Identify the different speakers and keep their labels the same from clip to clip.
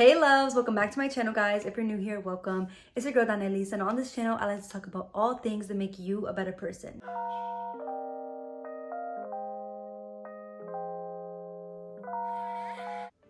Speaker 1: Hey loves, welcome back to my channel guys. If you're new here, welcome. It's your girl Danelis, and on this channel I like to talk about all things that make you a better person.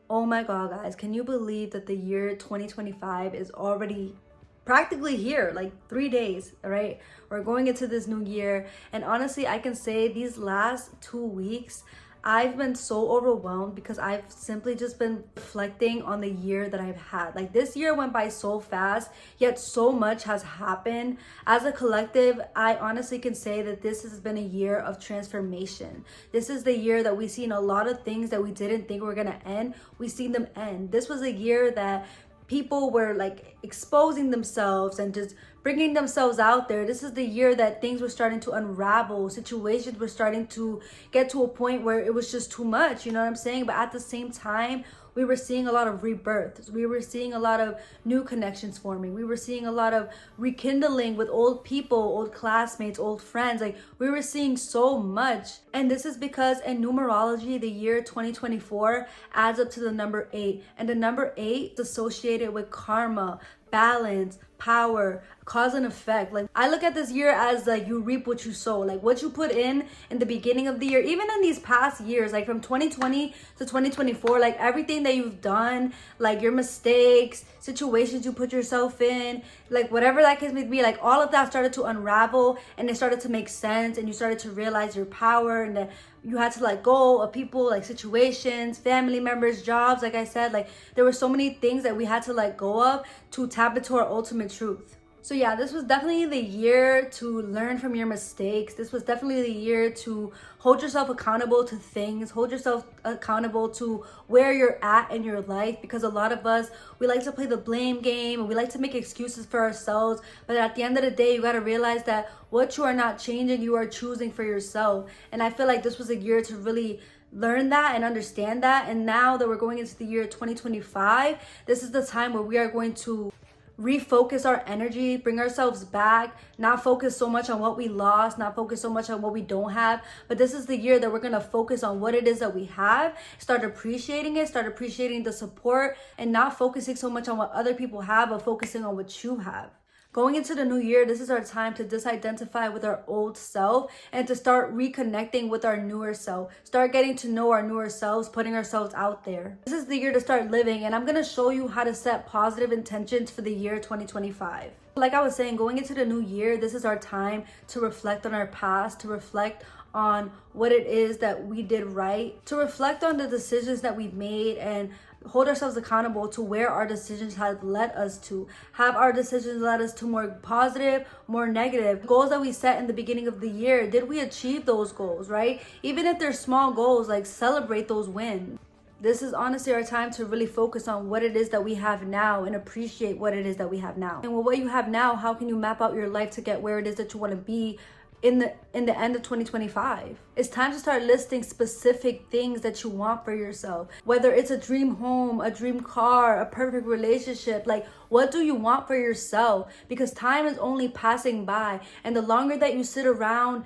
Speaker 1: Oh my god guys, can you believe that the year 2025 is already practically here, like 3 days, all right? We're going into this new year, and honestly I can say these last 2 weeks I've been so overwhelmed because I've simply just been reflecting on the year that I've had. Like, this year went by so fast, yet so much has happened. As a collective, I honestly can say that this has been a year of transformation. This is the year that we've seen a lot of things that we didn't think were gonna end. We've seen them end. This was a year that people were like exposing themselves and just bringing themselves out there. This is the year that things were starting to unravel. Situations were starting to get to a point where it was just too much, you know what I'm saying? But at the same time, we were seeing a lot of rebirths. We were seeing a lot of new connections forming. We were seeing a lot of rekindling with old people, old classmates, old friends. Like, we were seeing so much. And this is because in numerology, the year 2024 adds up to the number 8. And the number 8 is associated with karma, balance, power, cause and effect. Like, I look at this year as like you reap what you sow. Like, what you put in the beginning of the year, even in these past years, like from 2020 to 2024, like everything that you've done, like your mistakes, situations you put yourself in, like whatever that case may be, like all of that started to unravel and it started to make sense, and you started to realize your power, and that you had to let go of people, like situations, family members, jobs. Like I said, like there were so many things that we had to let go of to tap into our ultimate truth. So yeah, this was definitely the year to learn from your mistakes. This was definitely the year to hold yourself accountable to things, hold yourself accountable to where you're at in your life, because a lot of us, we like to play the blame game and we like to make excuses for ourselves. But at the end of the day, you got to realize that what you are not changing, you are choosing for yourself. And I feel like this was a year to really learn that and understand that. And now that we're going into the year 2025, this is the time where we are going to refocus our energy, bring ourselves back, not focus so much on what we lost, not focus so much on what we don't have. But this is the year that we're going to focus on what it is that we have, start appreciating it, start appreciating the support, and not focusing so much on what other people have, but focusing on what you have. Going into the new year, this is our time to disidentify with our old self and to start reconnecting with our newer self. Start getting to know our newer selves, putting ourselves out there. This is the year to start living, and I'm going to show you how to set positive intentions for the year 2025. Like I was saying, going into the new year, this is our time to reflect on our past, to reflect on what it is that we did right, to reflect on the decisions that we made, and hold ourselves accountable to where our decisions have led us to. Have our decisions led us to more positive, more negative? Goals that we set in the beginning of the year, did we achieve those goals, right? Even if they're small goals, like celebrate those wins. This is honestly our time to really focus on what it is that we have now and appreciate what it is that we have now. And with what you have now, how can you map out your life to get where it is that you want to be in the end of 2025. It's time to start listing specific things that you want for yourself. Whether it's a dream home, a dream car, a perfect relationship, like what do you want for yourself? Because time is only passing by, and the longer that you sit around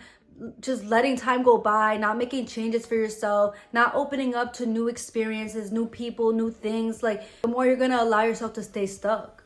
Speaker 1: just letting time go by, not making changes for yourself, not opening up to new experiences, new people, new things, like the more you're gonna allow yourself to stay stuck.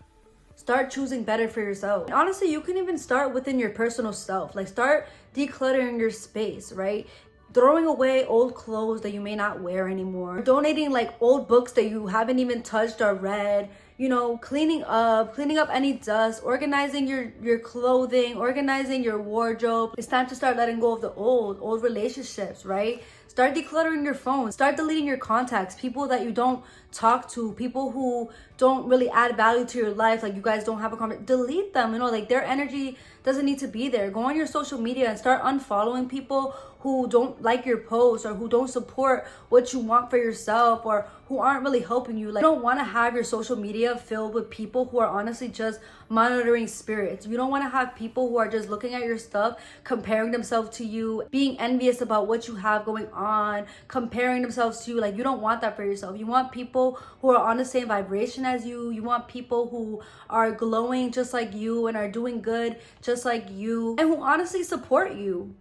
Speaker 1: Start choosing better for yourself. And honestly, you can even start within your personal self. Like, start decluttering your space, right? Throwing away old clothes that you may not wear anymore. Donating like old books that you haven't even touched or read. You know, cleaning up any dust, organizing your clothing, organizing your wardrobe. It's time to start letting go of the old relationships, right? Start decluttering your phone. Start deleting your contacts, people that you don't talk to, people who don't really add value to your life, like you guys don't have a conversation. Delete them, you know, like their energy doesn't need to be there. Go on your social media and start unfollowing people who don't like your posts or who don't support what you want for yourself or who aren't really helping you. Like, you don't want to have your social media filled with people who are honestly just monitoring spirits. You don't want to have people who are just looking at your stuff, comparing themselves to you, being envious about what you have going on, comparing themselves to you. Like, you don't want that for yourself. You want people who are on the same vibration as you. You want people who are glowing just like you and are doing good just like you, and who honestly support you.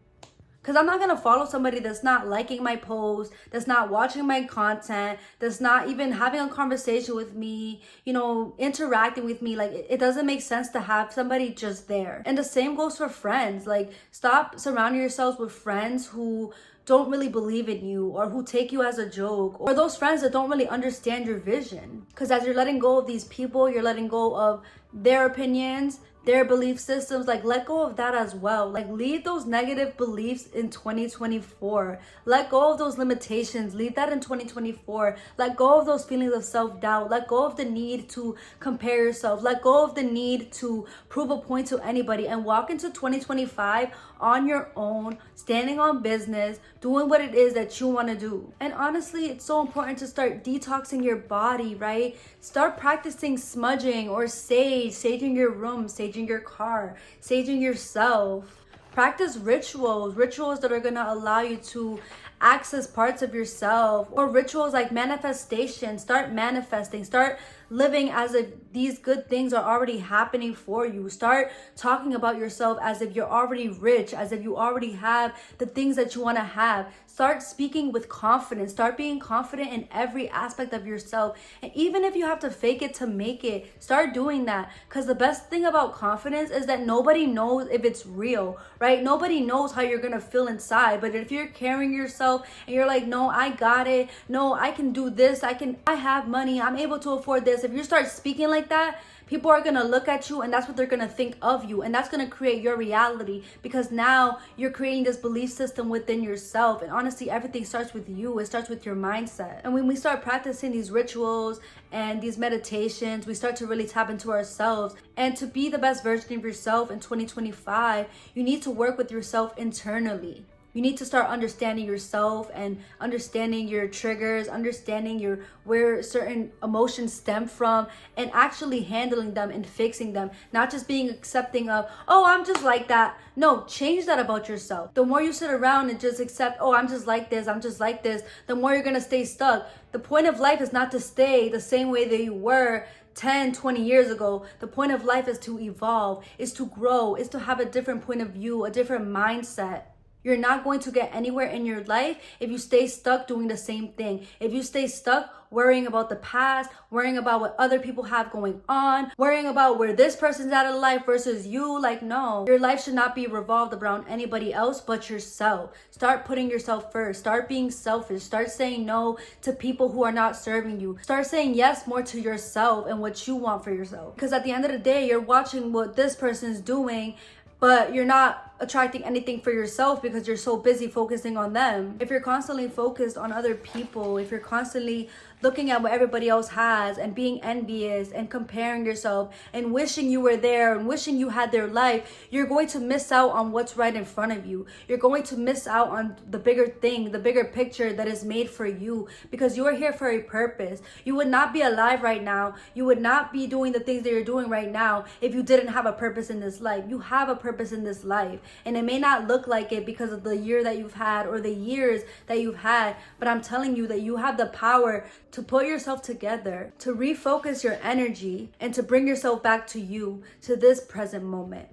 Speaker 1: Because I'm not going to follow somebody that's not liking my post, that's not watching my content, that's not even having a conversation with me, you know, interacting with me. Like, it doesn't make sense to have somebody just there. And the same goes for friends. Like, stop surrounding yourselves with friends who don't really believe in you, or who take you as a joke, or those friends that don't really understand your vision. Because as you're letting go of these people, you're letting go of their opinions, their belief systems. Like, let go of that as well. Like, leave those negative beliefs in 2024. Let go of those limitations. Leave that in 2024. Let go of those feelings of self-doubt. Let go of the need to compare yourself. Let go of the need to prove a point to anybody, and walk into 2025 on your own, standing on business, doing what it is that you want to do. And honestly, it's so important to start detoxing your body, right? Start practicing smudging or saging your room, saging your car, saging yourself. Practice rituals that are going to allow you to access parts of yourself, or rituals like manifestation. Start manifesting, start living as if these good things are already happening for you. Start talking about yourself as if you're already rich, as if you already have the things that you want to have. Start speaking with confidence. Start being confident in every aspect of yourself. And even if you have to fake it to make it, start doing that. Because the best thing about confidence is that nobody knows if it's real, right? Nobody knows how you're going to feel inside. But if you're carrying yourself and you're like, no, I got it. No, I can do this. I have money. I'm able to afford this. If you start speaking like that, people are going to look at you, and that's what they're going to think of you. And that's going to create your reality, because now you're creating this belief system within yourself. And honestly, everything starts with you. It starts with your mindset. And when we start practicing these rituals and these meditations, we start to really tap into ourselves. And to be the best version of yourself in 2025, you need to work with yourself internally. You need to start understanding yourself and understanding your triggers, understanding where certain emotions stem from, and actually handling them and fixing them. Not just being accepting of, oh, I'm just like that. No, change that about yourself. The more you sit around and just accept, oh, I'm just like this, the more you're going to stay stuck. The point of life is not to stay the same way that you were 10, 20 years ago. The point of life is to evolve, is to grow, is to have a different point of view, a different mindset. You're not going to get anywhere in your life if you stay stuck doing the same thing. If you stay stuck worrying about the past, worrying about what other people have going on, worrying about where this person's at in life versus you. Like, no, your life should not be revolved around anybody else but yourself. Start putting yourself first. Start being selfish. Start saying no to people who are not serving you. Start saying yes more to yourself and what you want for yourself. Because at the end of the day, you're watching what this person's doing, but you're not attracting anything for yourself because you're so busy focusing on them. If you're constantly focused on other people, if you're constantly looking at what everybody else has and being envious and comparing yourself and wishing you were there and wishing you had their life, you're going to miss out on what's right in front of you. You're going to miss out on the bigger thing, the bigger picture that is made for you, because you are here for a purpose. You would not be alive right now. You would not be doing the things that you're doing right now if you didn't have a purpose in this life. You have a purpose in this life, and it may not look like it because of the year that you've had or the years that you've had, but I'm telling you that you have the power to put yourself together, to refocus your energy, and to bring yourself back to you, to this present moment.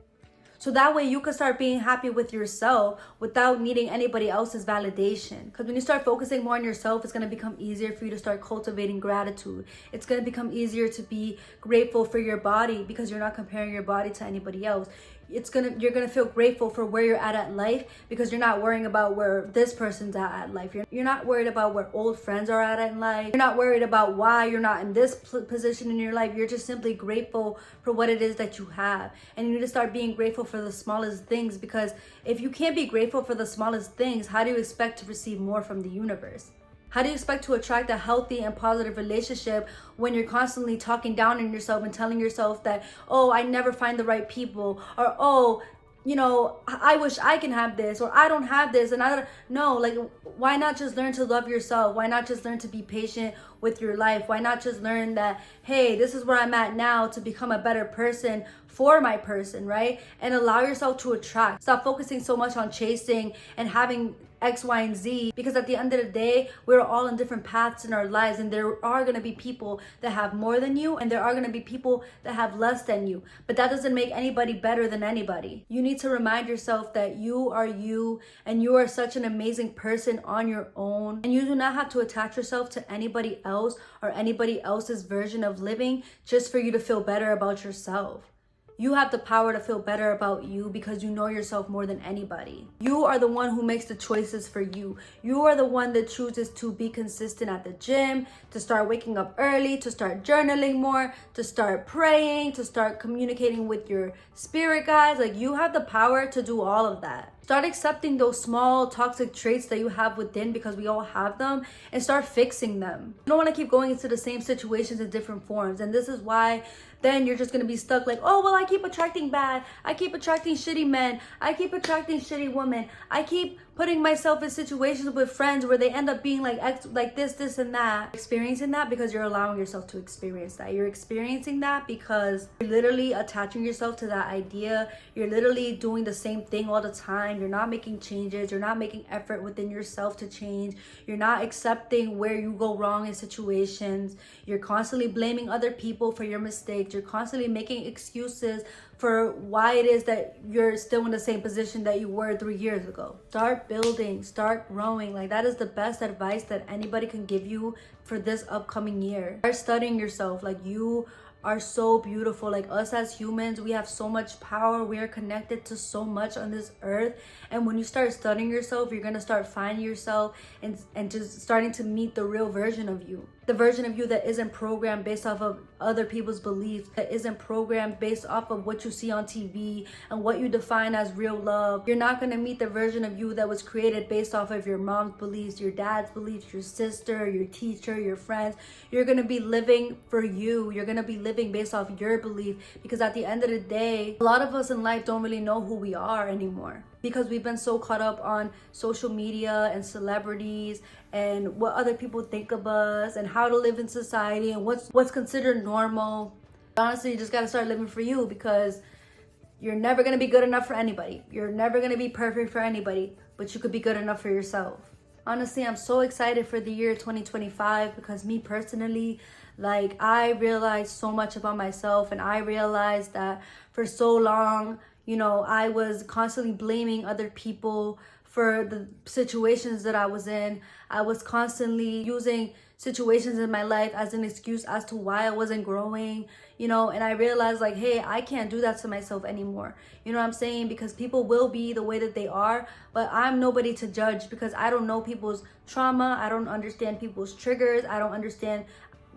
Speaker 1: So that way you can start being happy with yourself without needing anybody else's validation. Because when you start focusing more on yourself, it's going to become easier for you to start cultivating gratitude. It's going to become easier to be grateful for your body because you're not comparing your body to anybody else. You're gonna feel grateful for where you're at life because you're not worrying about where this person's at life. You're not worried about where old friends are at in life. You're not worried about why you're not in this position in your life. You're just simply grateful for what it is that you have. And you need to start being grateful for the smallest things, because if you can't be grateful for the smallest things, how do you expect to receive more from the universe? How do you expect to attract a healthy and positive relationship when you're constantly talking down on yourself and telling yourself that, oh, I never find the right people, or, oh, you know, I wish I can have this, or I don't have this, and I don't. No, like, why not just learn to love yourself? Why not just learn to be patient with your life? Why not just learn that, hey, this is where I'm at now to become a better person for my person, right? And allow yourself to attract. Stop focusing so much on chasing and having X, Y, and Z, because at the end of the day, we're all in different paths in our lives, and there are going to be people that have more than you, and there are going to be people that have less than you. But that doesn't make anybody better than anybody. You need to remind yourself that you are you, and you are such an amazing person on your own, and you do not have to attach yourself to anybody else or anybody else's version of living just for you to feel better about yourself. You have the power to feel better about you because you know yourself more than anybody. You are the one who makes the choices for you. You are the one that chooses to be consistent at the gym, to start waking up early, to start journaling more, to start praying, to start communicating with your spirit guides. Like, you have the power to do all of that. Start accepting those small toxic traits that you have within, because we all have them, and start fixing them. You don't want to keep going into the same situations in different forms. And this is why then you're just going to be stuck like, oh, well, I keep attracting bad. I keep attracting shitty men. I keep attracting shitty women. I keep putting myself in situations with friends where they end up being like this, and that. Experiencing that because you're allowing yourself to experience that. You're experiencing that because you're literally attaching yourself to that idea. You're literally doing the same thing all the time. You're not making changes. You're not making effort within yourself to change. You're not accepting where you go wrong in situations. You're constantly blaming other people for your mistakes. You're constantly making excuses for why it is that you're still in the same position that you were 3 years ago. Start building, start growing. Like, that is the best advice that anybody can give you for this upcoming year. Start studying yourself. Like, you are so beautiful. Like, us as humans, we have so much power. We are connected to so much on this earth. And when you start studying yourself, you're gonna start finding yourself and just starting to meet the real version of you. The version of you that isn't programmed based off of other people's beliefs, that isn't programmed based off of what you see on TV and what you define as real love. You're not gonna meet the version of you that was created based off of your mom's beliefs, your dad's beliefs, your sister, your teacher, your friends. You're gonna be living for you. You're gonna be living based off your belief, because at the end of the day, a lot of us in life don't really know who we are anymore, because we've been so caught up on social media and celebrities and what other people think of us and how to live in society and what's considered normal. Honestly, you just gotta start living for you, because you're never gonna be good enough for anybody. You're never gonna be perfect for anybody, but you could be good enough for yourself. Honestly, I'm so excited for the year 2025, because me personally, like, I realized so much about myself, and I realized that for so long, you know, I was constantly blaming other people for the situations that I was in. I was constantly using situations in my life as an excuse as to why I wasn't growing, you know, and I realized, like, hey, I can't do that to myself anymore. You know what I'm saying? Because people will be the way that they are, but I'm nobody to judge, because I don't know people's trauma. I don't understand people's triggers. I don't understand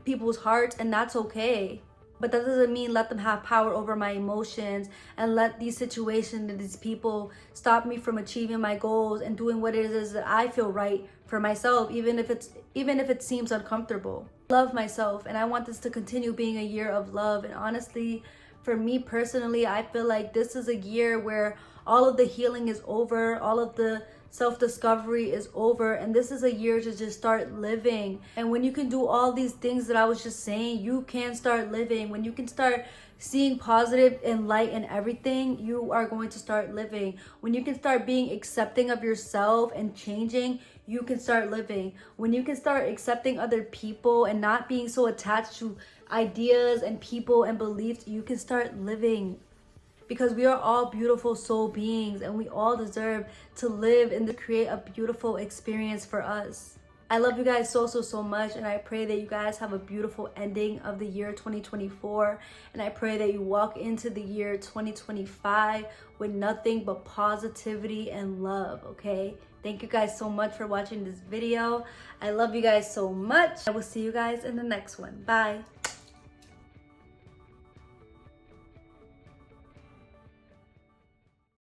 Speaker 1: people's hearts, and that's okay. But that doesn't mean let them have power over my emotions, and let these situations and these people stop me from achieving my goals and doing what it is that I feel right for myself, even if it seems uncomfortable. Love myself, and I want this to continue being a year of love. And honestly, for me personally, I feel like this is a year where all of the healing is over, all of the self-discovery is over, and this is a year to just start living. And when you can do all these things that I was just saying, you can start living. When you can start seeing positive and light in everything, you are going to start living. When you can start being accepting of yourself and changing, you can start living. When you can start accepting other people and not being so attached to ideas and people and beliefs, you can start living. Because we are all beautiful soul beings, and we all deserve to live and to create a beautiful experience for us. I love you guys so much, and I pray that you guys have a beautiful ending of the year 2024, and I pray that you walk into the year 2025 with nothing but positivity and love, okay? Thank you guys so much for watching this video. I love you guys so much. I will see you guys in the next one. Bye.